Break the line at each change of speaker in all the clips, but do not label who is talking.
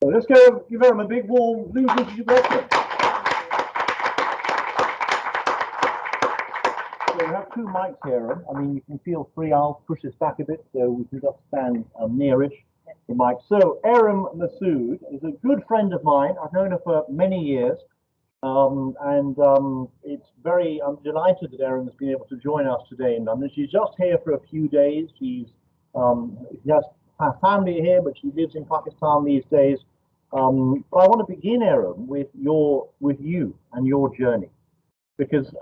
So let's go give Erum a big warm blue welcome. So we have two mics here. I mean, you can feel free. I'll push this back a bit so we can just stand nearish the mic. So Erum Masood is a good friend of mine. I've known her for many years. I'm delighted that Erum has been able to join us today in London. She's just here for a few days. She has her family here, but she lives in Pakistan these days. But I want to begin, Erum, with you and your journey, because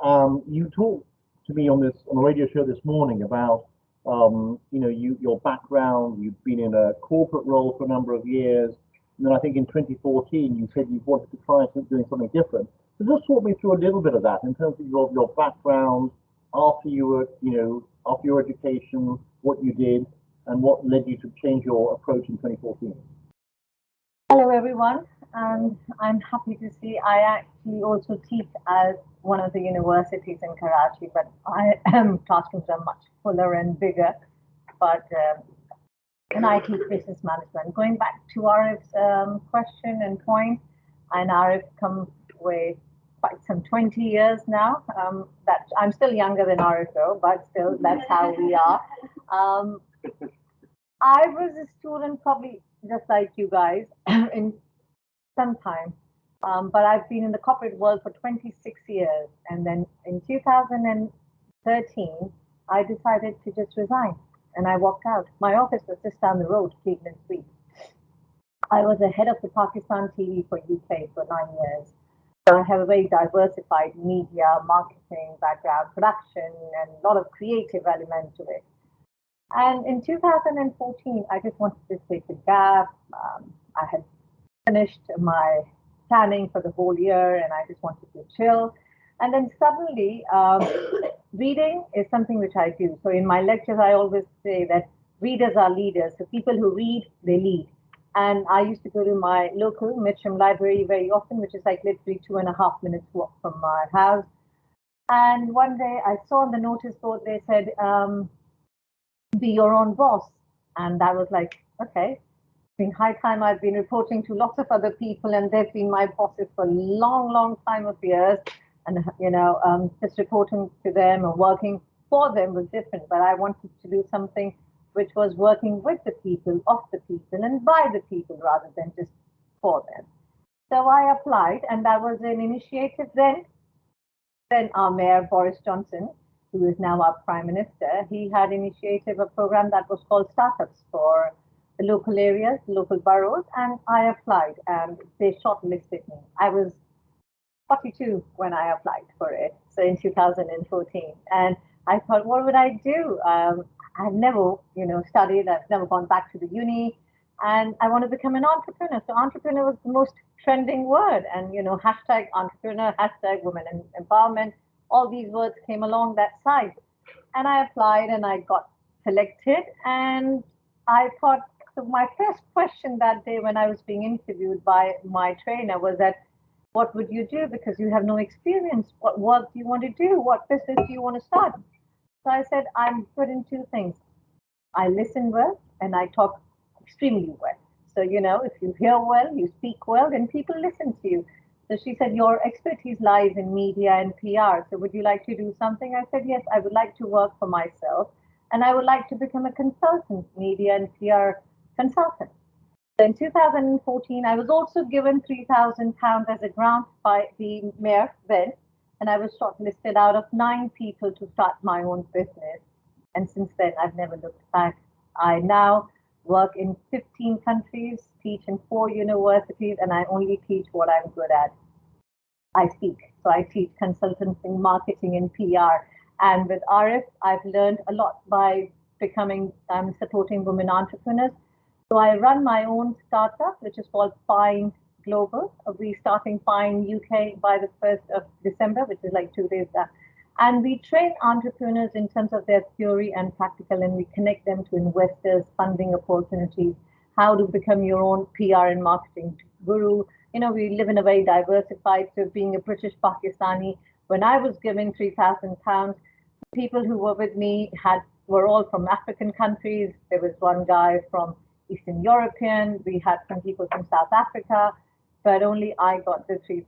you talked to me on a radio show this morning about your background. You've been in a corporate role for a number of years. And then I think in 2014, you said you wanted to try doing something different. So just talk me through a little bit of that in terms of your background after your education, what you did, and what led you to change your approach in 2014.
Hello, everyone, and I'm happy to see I actually also teach at one of the universities in Karachi, but classrooms are much fuller and bigger. But and I teach business management. Going back to Arif's question and point, and Arif come with quite some 20 years now. That I'm still younger than Arif though, but still that's how we are. I was a student probably just like you guys in some time, but I've been in the corporate world for 26 years, and then in 2013 I decided to just resign. And I walked out. My office was just down the road, Cleveland Street. I was the head of the Pakistan TV for UK for 9 years. So I have a very diversified media, marketing background, production, and a lot of creative element to it. And in 2014, I just wanted to take a gap. I had finished my planning for the whole year, and I just wanted to chill. And then suddenly, reading is something which I do. So in my lectures, I always say that readers are leaders. So people who read, they lead. And I used to go to my local Mitcham library very often, which is like literally 2.5 minutes walk from my house. And one day I saw on the notice board, they said, be your own boss. And I was like, okay, it's been high time. I've been reporting to lots of other people, and they've been my bosses for a long, long time of years. And, just reporting to them or working for them was different. But I wanted to do something which was working with the people, of the people, and by the people rather than just for them. So I applied, and that was an initiative then. Then our Mayor, Boris Johnson, who is now our Prime Minister, he had initiated a program that was called Startups for the local areas, local boroughs, and I applied, and they shortlisted me. I was 42 when I applied for it, so in 2014. And I thought, what would I do? I've never, studied. I've never gone back to the uni, and I want to become an entrepreneur. So entrepreneur was the most trending word, and hashtag entrepreneur, hashtag women empowerment. All these words came along that side, and I applied, and I got selected. And I thought, so my first question that day when I was being interviewed by my trainer was that, what would you do? Because you have no experience. What work do you want to do? What business do you want to start? So I said, I'm good in two things. I listen well and I talk extremely well. So, if you hear well, you speak well, then people listen to you. So she said, your expertise lies in media and PR. So would you like to do something? I said, yes, I would like to work for myself. And I would like to become a consultant, media and PR consultant. In 2014, I was also given £3,000 as a grant by the mayor then, and I was shortlisted out of 9 people to start my own business. And since then, I've never looked back. I now work in 15 countries, teach in 4 universities, and I only teach what I'm good at. I speak, so I teach consultancy, marketing, and PR. And with Arif, I've learned a lot by supporting women entrepreneurs. So I run my own startup, which is called Find Global. We're starting Find UK by the 1st of December, which is like 2 days back. And we train entrepreneurs in terms of their theory and practical, and we connect them to investors, funding opportunities, how to become your own PR and marketing guru. We live in a very diversified, so being a British Pakistani, when I was given £3,000, people who were with me were all from African countries. There was one guy from Eastern European, we had some people from South Africa, but only I got the £3,000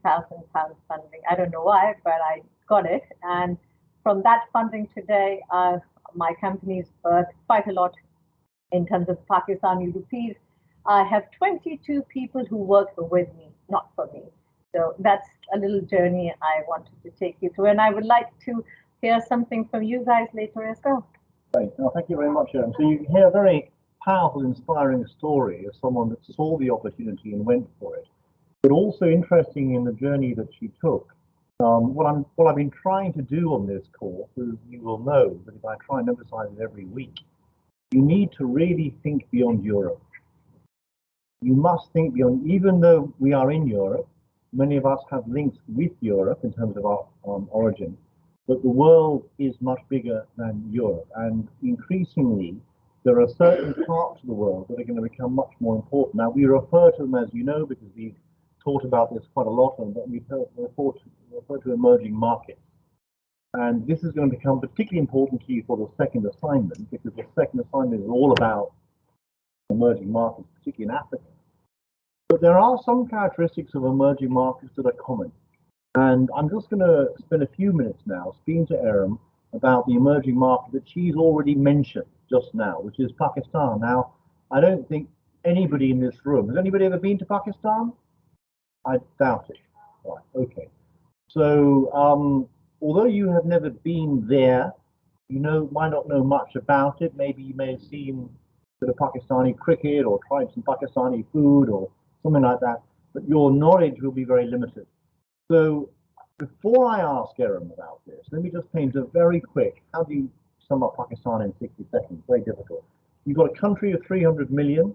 funding. I don't know why, but I got it. And from that funding today, my company's worth quite a lot in terms of Pakistani rupees. I have 22 people who work with me, not for me. So that's a little journey I wanted to take you through. And I would like to hear something from you guys later as well.
Great. Well, thank you very much, Erum. So you hear a very powerful, inspiring story of someone that saw the opportunity and went for it. But also interesting in the journey that she took. What I've been trying to do on this course, as you will know, that if I try and emphasize it every week, you need to really think beyond Europe. You must think beyond, even though we are in Europe, many of us have links with Europe in terms of our origin, but the world is much bigger than Europe. And increasingly, there are certain parts of the world that are going to become much more important. Now, we refer to them, as you know, because we've talked about this quite a lot, and we refer to emerging markets. And this is going to become particularly important to you for the second assignment, because the second assignment is all about emerging markets, particularly in Africa. But there are some characteristics of emerging markets that are common. And I'm just going to spend a few minutes now speaking to Erum about the emerging market that she's already mentioned just now, which is Pakistan. Now, I don't think anybody in this room, has anybody ever been to Pakistan? I doubt it. Right, okay. So, although you have never been there, you might not know much about it. Maybe you may have seen a bit of Pakistani cricket or tried some Pakistani food or something like that, but your knowledge will be very limited. So before I ask Erum about this, let me just paint a very quick, how do you sum up Pakistan in 60 seconds? Very difficult. You've got a country of 300 million.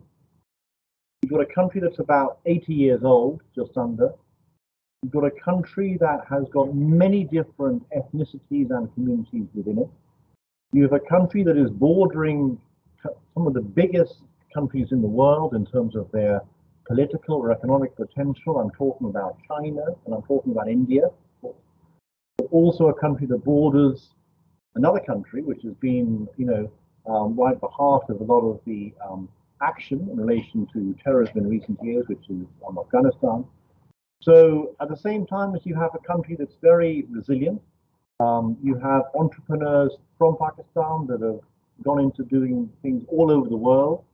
You've got a country that's about 80 years old, just under. You've got a country that has got many different ethnicities and communities within it. You have a country that is bordering some of the biggest countries in the world in terms of their political or economic potential. I'm talking about China and I'm talking about India, but also a country that borders another country which has been, right at the heart of a lot of the action in relation to terrorism in recent years, which is Afghanistan. So at the same time as you have a country that's very resilient, you have entrepreneurs from Pakistan that have gone into doing things all over the world.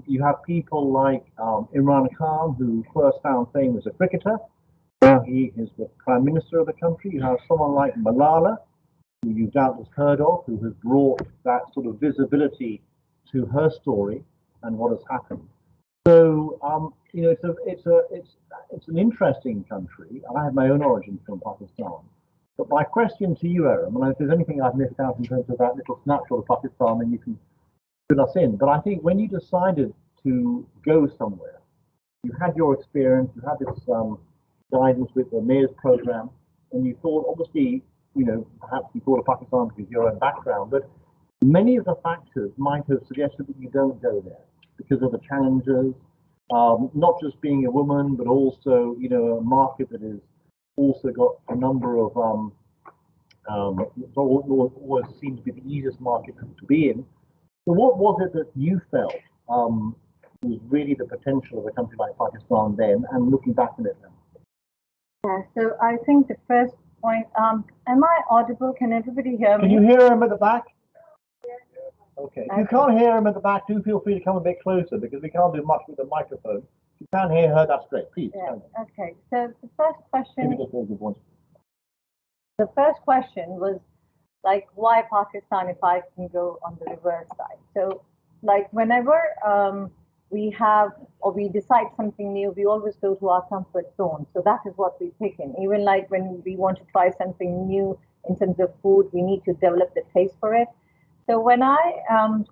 You have people like Imran Khan, who first found fame as a cricketer. Now he is the Prime Minister of the country. You have someone like Malala, who you've doubtless heard of, who has brought that sort of visibility to her story and what has happened. So it's an interesting country. I have my own origin from Pakistan. But my question to you, Erum, and if there's anything I've missed out in terms of that little snapshot of Pakistan, then you can fill us in. But I think when you decided to go somewhere, you had your experience, you had this guidance with the mayor's program, and you thought, obviously, perhaps you thought of Pakistan because of your own background, but many of the factors might have suggested that you don't go there because of the challenges, not just being a woman, but also, a market that is also got a number of always seemed to be the easiest market to be in. So what was it that you felt was really the potential of a country like Pakistan then, and looking back on it now?
Yeah, so I think the first point, am I audible? Can everybody hear me?
Can you hear him at the back? Okay. If you can't hear him at the back, do feel free to come a bit closer, because we can't do much with the microphone. If you can hear her, that's great. Please.
Yeah. Okay. So the first question.
Maybe just hold your voice.
The first question was like, why Pakistan if I can go on the reverse side? So like whenever we have or we decide something new, we always go to our comfort zone. So that is what we pick in. Even like when we want to try something new in terms of food, we need to develop the taste for it. So when I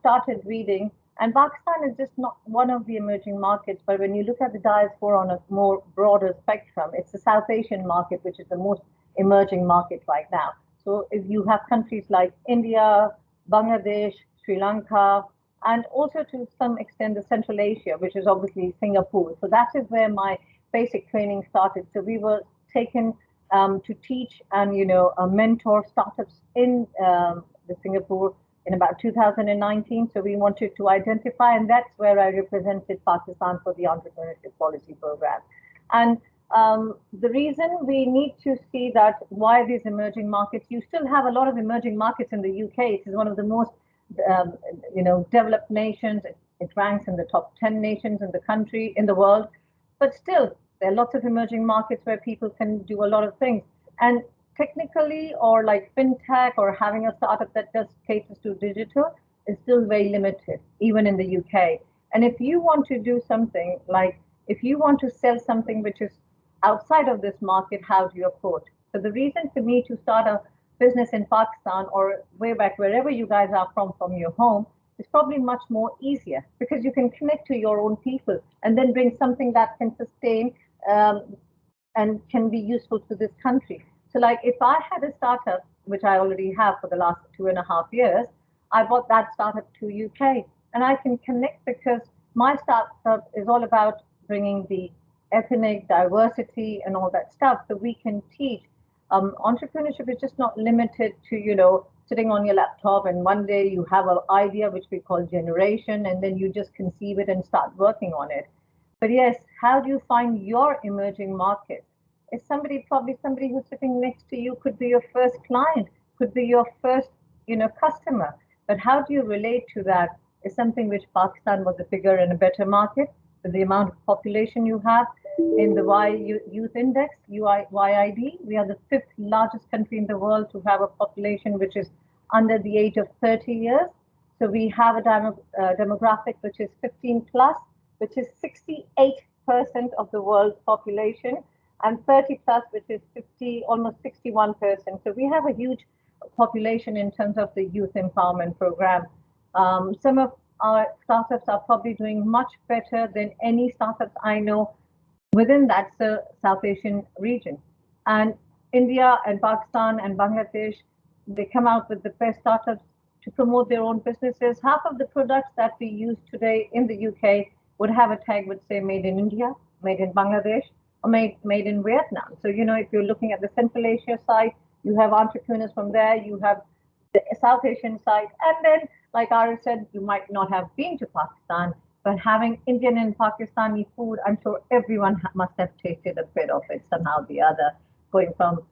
started reading, and Pakistan is just not one of the emerging markets, but when you look at the diaspora on a more broader spectrum, it's the South Asian market, which is the most emerging market right now. So if you have countries like India, Bangladesh, Sri Lanka, and also to some extent the Central Asia, which is obviously Singapore. So that is where my basic training started. So we were taken to teach and mentor startups in the Singapore in about 2019. So we wanted to identify, and that's where I represented Pakistan for the Entrepreneurship Policy Program. And the reason we need to see that why these emerging markets, you still have a lot of emerging markets in the UK. It is one of the most developed nations. It ranks in the top 10 nations in the country, in the world. But still, there are lots of emerging markets where people can do a lot of things. And technically, or like fintech, or having a startup that just caters to digital is still very limited, even in the UK. And if you want to do something, like if you want to sell something which is outside of this market, how do you approach? So the reason for me to start a business in Pakistan, or way back wherever you guys are from your home, is probably much more easier, because you can connect to your own people and then bring something that can sustain and can be useful to this country. So like if I had a startup, which I already have for the last 2.5 years, I bought that startup to UK, and I can connect because my startup is all about bringing the ethnic diversity and all that stuff. So we can teach. Entrepreneurship is just not limited to, sitting on your laptop and one day you have an idea which we call generation, and then you just conceive it and start working on it. But yes, how do you find your emerging market? It's probably somebody who's sitting next to you, could be your first client, could be your first, customer. But how do you relate to that is something which Pakistan was a bigger and a better market with the amount of population you have. In the Youth Index, YID, we are the 5th largest country in the world to have a population which is under the age of 30 years. So we have a demographic which is 15 plus, which is 68% of the world's population, and 30 plus, which is almost 61%. So we have a huge population in terms of the youth empowerment program. Some of our startups are probably doing much better than any startups I know within that South Asian region. And India and Pakistan and Bangladesh, they come out with the best startups to promote their own businesses. Half of the products that we use today in the UK would have a tag which say made in India, made in Bangladesh, or made in Vietnam. So, if you're looking at the Central Asia side, you have entrepreneurs from there, you have the South Asian side, and then, like Ara said, you might not have been to Pakistan, but having Indian and Pakistani food, I'm sure everyone must have tasted a bit of it somehow or the other, because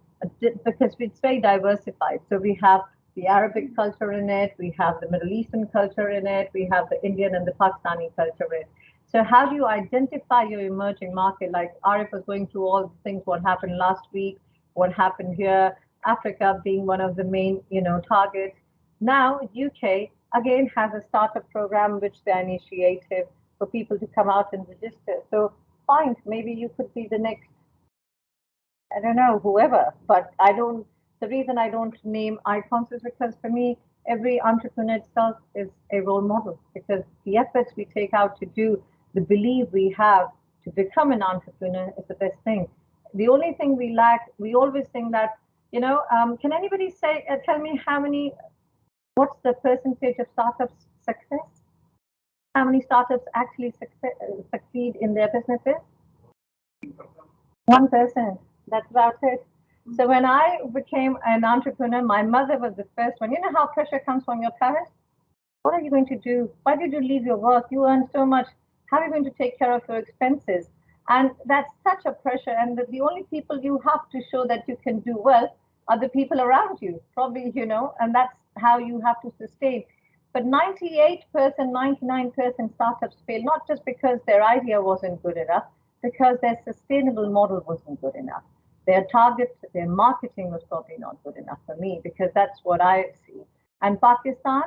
it's very diversified. So we have the Arabic culture in it, we have the Middle Eastern culture in it, we have the Indian and the Pakistani culture in it. So how do you identify your emerging market? Like Arif was going through all the things, what happened last week, what happened here, Africa being one of the main, targets. Now, UK again has a startup program which they initiated for people to come out and register. So fine, maybe you could be the next, I don't know, whoever, but the reason I don't name icons is because for me, every entrepreneur itself is a role model, because the efforts we take out to do, the belief we have to become an entrepreneur is the best thing. The only thing we lack, we always think that, can anybody tell me what's the percentage of startups success? How many startups actually succeed in their businesses? 1%. That's about it. So when I became an entrepreneur, my mother was the first one. You know how pressure comes from your parents? What are you going to do? Why did you leave your work? You earn so much. How are you going to take care of your expenses? And that's such a pressure. And the only people you have to show that you can do well are the people around you, probably, and that's how you have to sustain. But 98%, 99% startups fail, not just because their idea wasn't good enough, because their sustainable model wasn't good enough. Their targets, their marketing was probably not good enough for me, because that's what I see. And Pakistan,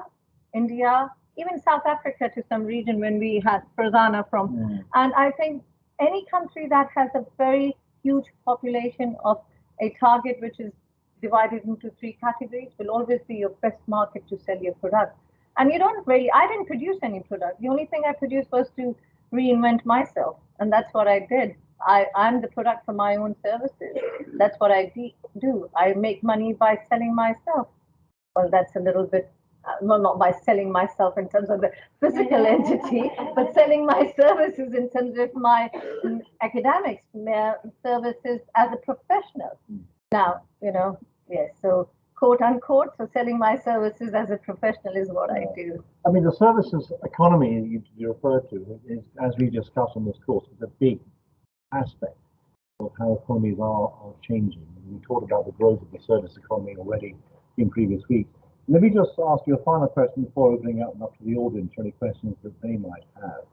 India, even South Africa to some region when we had Farzana from. And I think any country that has a very huge population of a target which is divided into 3 categories will always be your best market to sell your product. And I didn't produce any product. The only thing I produced was to reinvent myself. And that's what I did. I'm the product for my own services. That's what I do. I make money by selling myself. Well, that's a little bit, well, not by selling myself in terms of the physical entity, but selling my services in terms of my academics, services as a professional. Now, yes, so quote unquote. So selling my services as a professional is what I do.
I mean, the services economy you refer to is, as we discussed on this course, is a big aspect of how economies are changing. We talked about the growth of the service economy already in previous weeks. Let me just ask you a final question before opening up to the audience for any questions that they might have.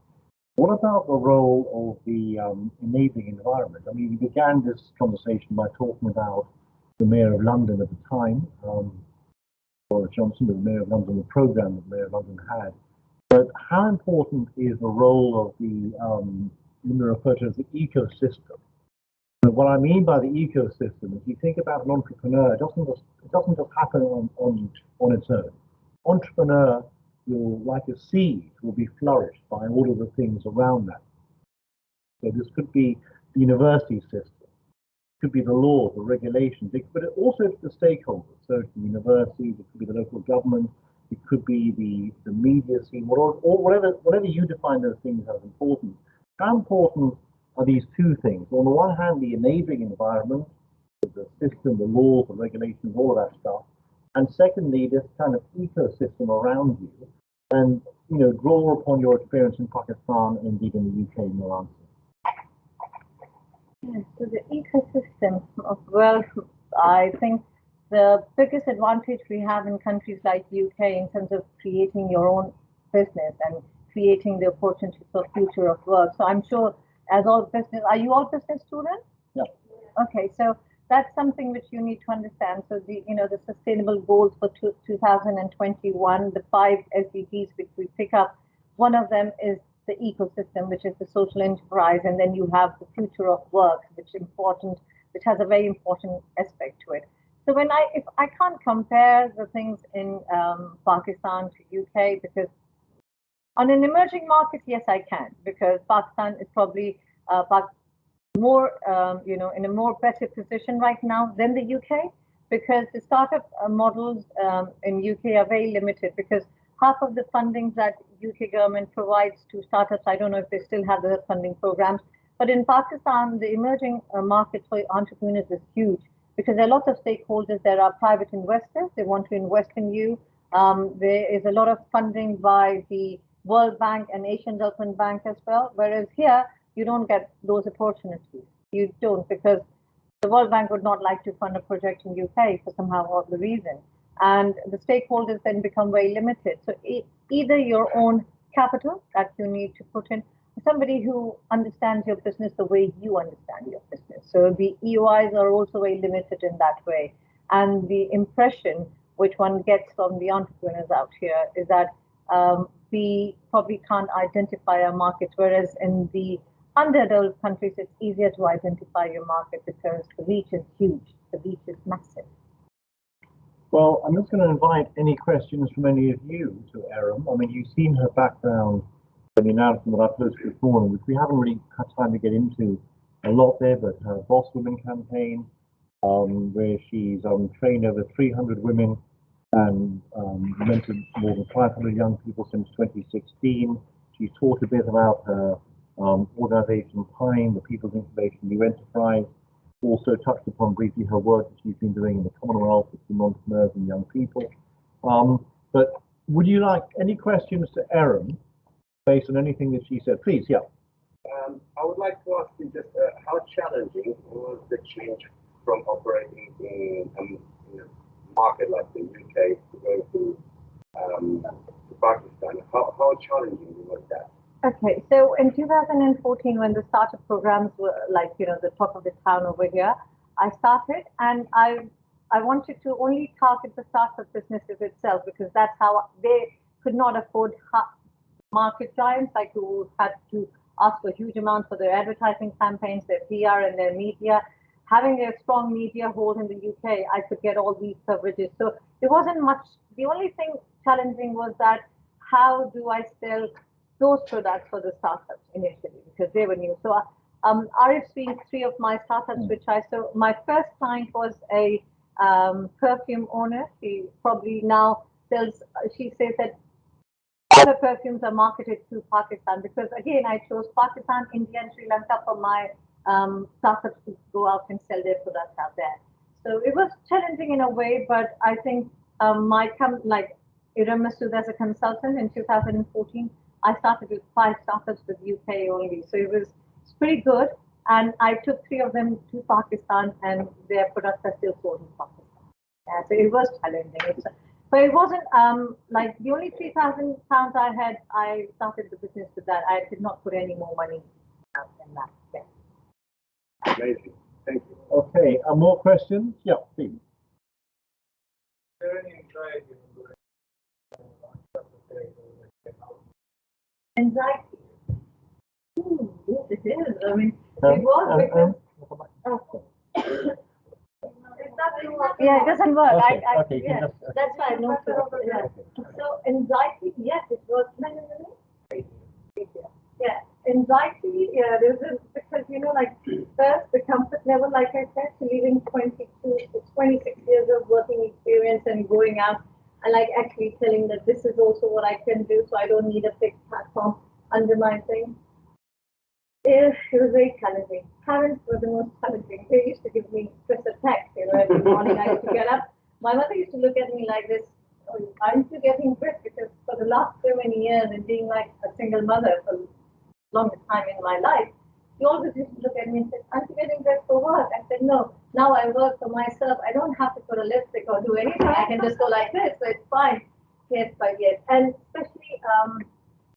What about the role of the enabling environment? I mean, we began this conversation by talking about the Mayor of London at the time, Boris Johnson, the Mayor of London, the programme that the Mayor of London had. But how important is the role of the, we refer to as the ecosystem? So what I mean by the ecosystem is you think about an entrepreneur, it doesn't just happen on its own. Entrepreneur will, like a seed, will be flourished by all of the things around that. So this could be the university system, it could be the laws, the regulations, but also the stakeholders. So it's the universities, it could be the local government, it could be the media scene, or whatever you define those things as important. How important are these two things? On the one hand, the enabling environment, the system, the laws, the regulations, all of that stuff. And secondly, this kind of ecosystem around you, and draw upon your experience in Pakistan and indeed in the UK, Milan.
Yes, so the ecosystem of wealth, I think the biggest advantage we have in countries like UK in terms of creating your own business and creating the opportunities for future of work. So I'm sure as all business, are you all business students?
Yeah.
Okay, so that's something which you need to understand. So the the sustainable goals for 2021, the 5 SDGs which we pick up, one of them is the ecosystem, which is the social enterprise, and then you have the future of work, which has a very important aspect to it. So if I can't compare the things in Pakistan to UK, because on an emerging market, yes, I can, because Pakistan is probably more, in a more better position right now than the UK, because the startup models in UK are very limited, because half of the funding that UK government provides to startups, I don't know if they still have the funding programs, but in Pakistan, the emerging market for entrepreneurs is huge, because there are lots of stakeholders. There are private investors, they want to invest in you. There is a lot of funding by the World Bank and Asian Development Bank as well, whereas here, you don't get those opportunities. You don't, because the World Bank would not like to fund a project in UK for somehow or the reason. And the stakeholders then become very limited. So either your own capital that you need to put in, somebody who understands your business the way you understand your business. So the EOIs are also very limited in that way. And the impression which one gets from the entrepreneurs out here is that we probably can't identify our markets, whereas in the underdeveloped countries, it's easier to identify your market because the reach is huge, the reach is massive.
Well, I'm just going to invite any questions from any of you to Erum. I mean, you've seen her background in the announcement that I posted this morning, which we haven't really had time to get into a lot there, but her Boss Women campaign, where she's trained over 300 women and mentored more than 500 young people since 2016. She's talked a bit about her organization PINE, the People's Information New Enterprise. Also touched upon briefly her work that she's been doing in the Commonwealth with some entrepreneurs and young people. But would you like any questions to Erum based on anything that she said? Please, yeah.
I would like to ask you just how challenging was the change from operating in a market like the UK to go to Pakistan? How challenging was that?
Okay, so in 2014, when the startup programs were like, the top of the town over here, I started, and I wanted to only target the startup businesses itself, because that's how they could not afford market giants like who had to ask for huge amounts for their advertising campaigns, their PR and their media. Having a strong media hold in the UK, I could get all these coverages. So there wasn't much. The only thing challenging was that how do I sell those products for the startups initially, because they were new. So Arif's been 3 of my startups, which so my first client was a perfume owner. She probably now sells, she says that all the perfumes are marketed to Pakistan, because again, I chose Pakistan, India and Sri Lanka for my startups to go out and sell their products out there. So it was challenging in a way, but I think like Erum Masood as a consultant in 2014, I started with 5 startups with UK only. So it's pretty good. And I took 3 of them to Pakistan, and their products are still sold in Pakistan. Yeah, so it was challenging. But it wasn't like the only £3,000 I had. I started the business with that. I did not put any more money than that. Yeah.
Amazing. Thank you.
Okay, more questions? Yeah, please.
Is there any anxiety
Anxiety. Yes, it is. I mean, it was because. Yeah, it doesn't work.
Okay,
Yeah, that's why I noticed. Yeah. So anxiety, yes, it was. Yeah, anxiety. Yeah, because like first the comfort level, like I said, leaving 26 years of working experience and going out and like actually telling that this is also what I can do, so I don't need a big platform under my thing. It was very challenging. Parents were the most challenging. They used to give me stress attacks, every morning I used to get up. My mother used to look at me like this, oh, aren't you getting stressed? Because for the last so many years and being like a single mother for the longest time in my life, she always used to look at me and said, aren't you getting dressed for work? I said, no, now I work for myself. I don't have to put a lipstick or do anything. I can just go like this, so it's fine. Yes, but yes. And especially,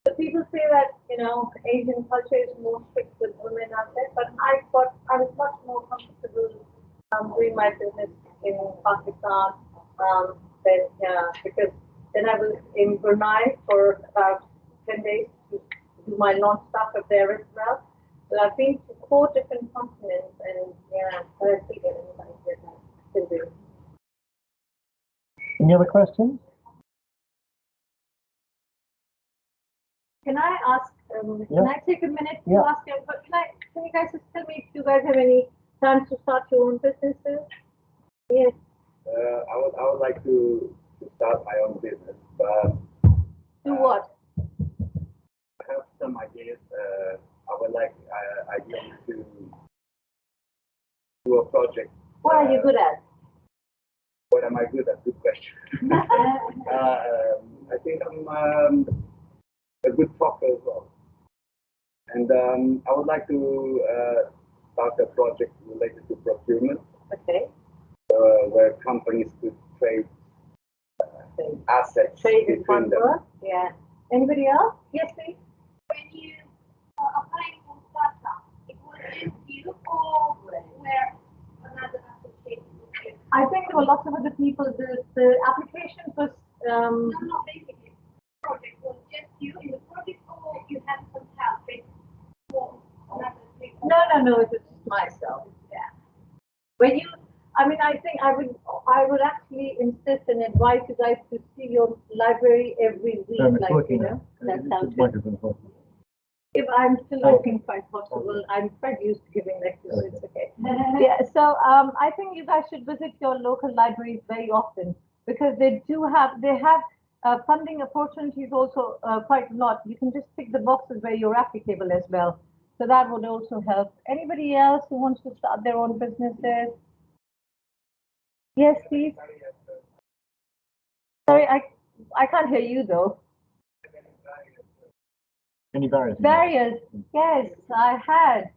the people say that, Asian culture is more strict with women out there, but I thought I was much more comfortable doing my business in Pakistan because then I was in Brunei for about 10 days to do my launch stuff up there as well. So I've been to 4 different continents, and I still get anybody here now. Still do.
Any other questions?
Can I ask? Can I take a minute to ask you? But can you guys just tell me if you guys have any plans to start your own businesses? Yes.
I would like to start my own business, but
Do what?
I have some ideas. I would like ideally to do a project.
What are you good at?
What am I good at? Good question. I think I'm a good talker as well. And I would like to start a project related to procurement.
Okay.
Where companies could trade assets between them.
Yeah. Anybody else? Yes, please.
When you are applying for startup, it was just you or where another application was used?
I think there were lots of other people. The application was.
No, not basically. The project was just you in the project, or you had some help for another people?
No, it was just myself. Yeah. When you, I think I would actually insist and advise you guys to see your library every week, that sounds good. If I'm still, I think, quite possible. I'm quite used to giving lectures, so it's okay. Yeah, so I think you guys should visit your local libraries very often because they have funding opportunities also quite a lot. You can just tick the boxes where you're applicable as well. So that would also help. Anybody else who wants to start their own businesses? Yes, please. Sorry, I can't hear you though.
Any barriers?
Barriers? Yes, I had.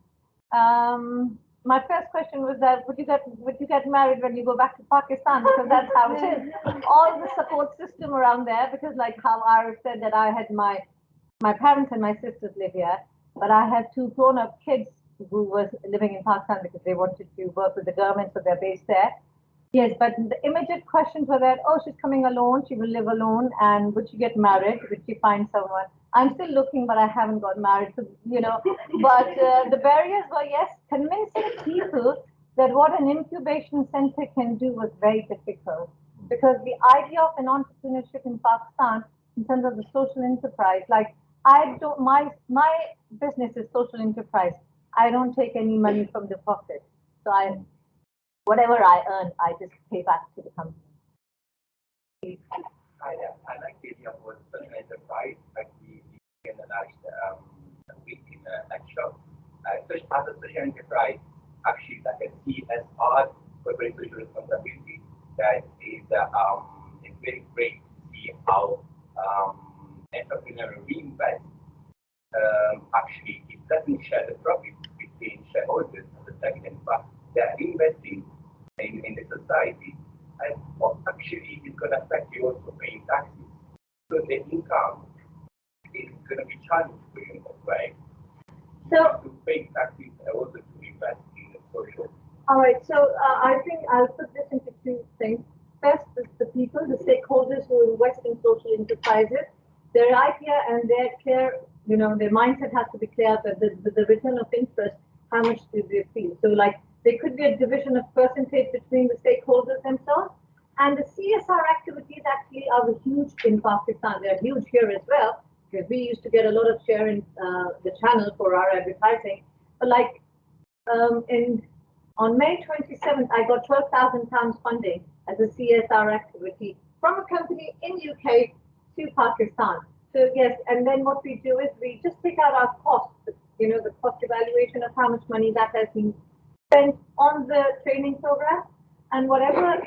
My first question was that would you get married when you go back to Pakistan? Because that's how it is. All the support system around there, because like how I said that I had my parents and my sisters live here, but I have 2 grown-up kids who was living in Pakistan because they wanted to work with the government, so they're based there. Yes, but the immediate questions were that, oh, she's coming alone, she will live alone, and would she get married? Would she find someone? I'm still looking, but I haven't got married, so, But the barriers were, yes, convincing people that what an incubation center can do was very difficult. Because the idea of an entrepreneurship in Pakistan, in terms of the social enterprise, like my business is social enterprise. I don't take any money from the pocket. So whatever I earn, I just pay back to the company.
I like the idea of what social enterprise, like we analyzed a week in a lecture. As a social enterprise, actually like a CSR corporate social responsibility. That is it's very great to see how entrepreneur reinvest. Actually, it doesn't share the profit between shareholders at the second, but they're investing in the society. And what actually is going to affect you also paying taxes. So the income is going to be challenged for you in that way.
So
to pay taxes and also to invest in the social.
all right, so I think I'll put this into two things. First is the people, the stakeholders who invest in social enterprises. Their idea and their clear, their mindset has to be clear that the return of interest, how much do they feel? So like there could be a division of percentage between the stakeholders themselves. And the CSR activities actually are huge in Pakistan. They're huge here as well, because we used to get a lot of share in the channel for our advertising. But like on May 27th, I got £12,000 funding as a CSR activity from a company in UK to Pakistan. So yes, and then what we do is we just take out our costs, the cost evaluation of how much money that has been spent on the training program, and whatever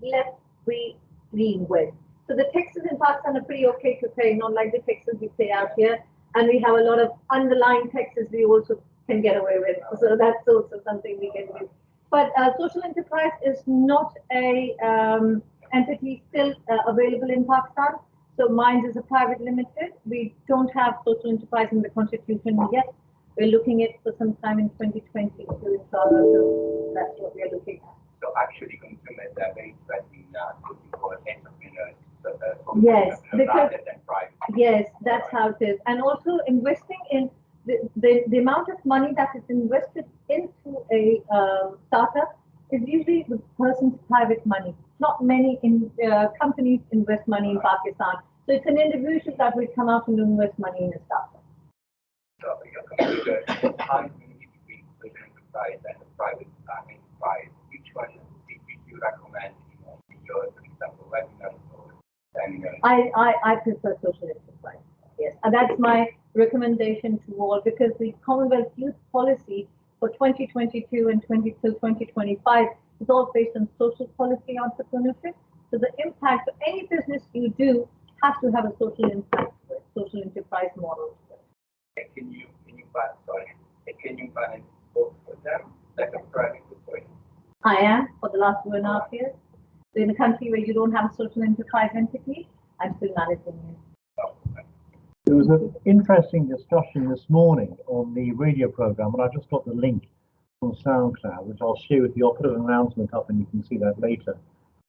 left we reinvest. So the taxes in Pakistan are pretty okay to pay, not like the taxes we pay out here. And we have a lot of underlying taxes we also can get away with. So that's also something we can do. But social enterprise is not a entity still available in Pakistan. So mine is a private limited. We don't have social enterprise in the constitution yet. We're looking at for some time in 2022, inshallah. So that's what we're looking at.
So actually, consumers are very interested in looking for entrepreneurs.
Yes,
rather than private.
Yes, that's how it is. And also investing in the amount of money that is invested into a startup is usually the person's private money. Not many companies invest money in Pakistan. So it's an individual that will come out and invest money in a startup.
So your computer, how do you need between social enterprise and the private enterprise? Which one did you recommend in your, for example, webinars or seminars?
I prefer social enterprise. Yes, and that's my recommendation to all, because the Commonwealth Youth Policy for 2022 and 2025 is all based on social policy entrepreneurship. So the impact of any business you do has to have a social impact to it, social enterprise model.
Can you balance both for them, like a private corporation?
I am for the last 2.5 years. So in a country where you don't have a social enterprise entity, I'm still managing it.
There was an interesting discussion this morning on the radio program, and I just got the link from SoundCloud, which I'll share with you. I'll put an announcement up and you can see that later.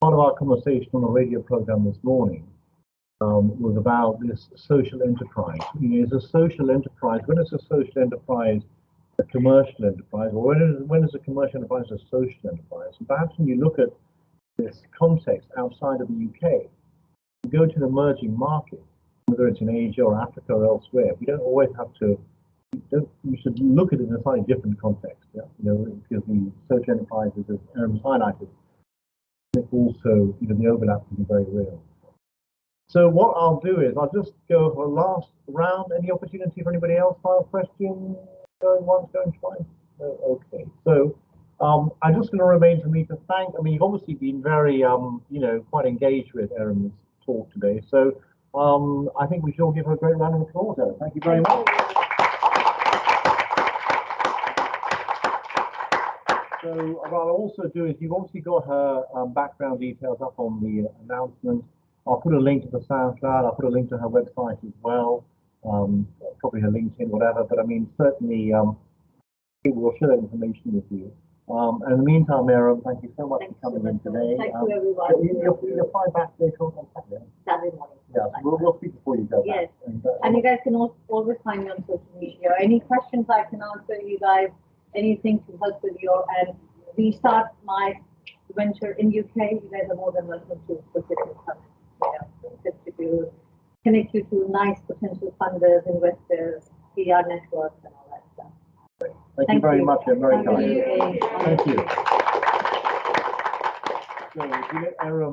Part of our conversation on the radio program this morning was about this social enterprise. Is a social enterprise, when is a social enterprise a commercial enterprise, or when is a commercial enterprise a social enterprise? And perhaps when you look at this context outside of the UK, you go to an emerging market, whether it's in Asia or Africa or elsewhere, we don't always have to, you should look at it in a slightly different context, because the social enterprises, as Erum highlighted, also, the overlap can be very real. So what I'll do is I'll just go for a last round. Any opportunity for anybody else? Final question? Going once, going twice? No, okay. So I'm just going to remain for me to thank. You've obviously been very, quite engaged with Erum's talk today. So I think we should all give her a great round of applause. Erum. Thank you very much. So what I'll also do is you've obviously got her background details up on the announcement. I'll put a link to the SoundCloud. I'll put a link to her website as well. Probably her LinkedIn, whatever. But certainly we'll share that information with you. And in the meantime, Erum, thank you so much for coming in today.
Thank you, everyone.
You'll fly back there on Saturday.
Saturday morning.
Yeah, we'll speak before you go
yes.
back.
And you guys can always find me on social media. Any questions I can answer you guys, anything to help with your, and restart my venture in UK, you guys are more than welcome to put it in touch. Just to connect you to nice potential funders, investors, PR networks, and all that stuff.
Thank you very much. Very kind.
Thank you.
Thank you. So, if you let Erum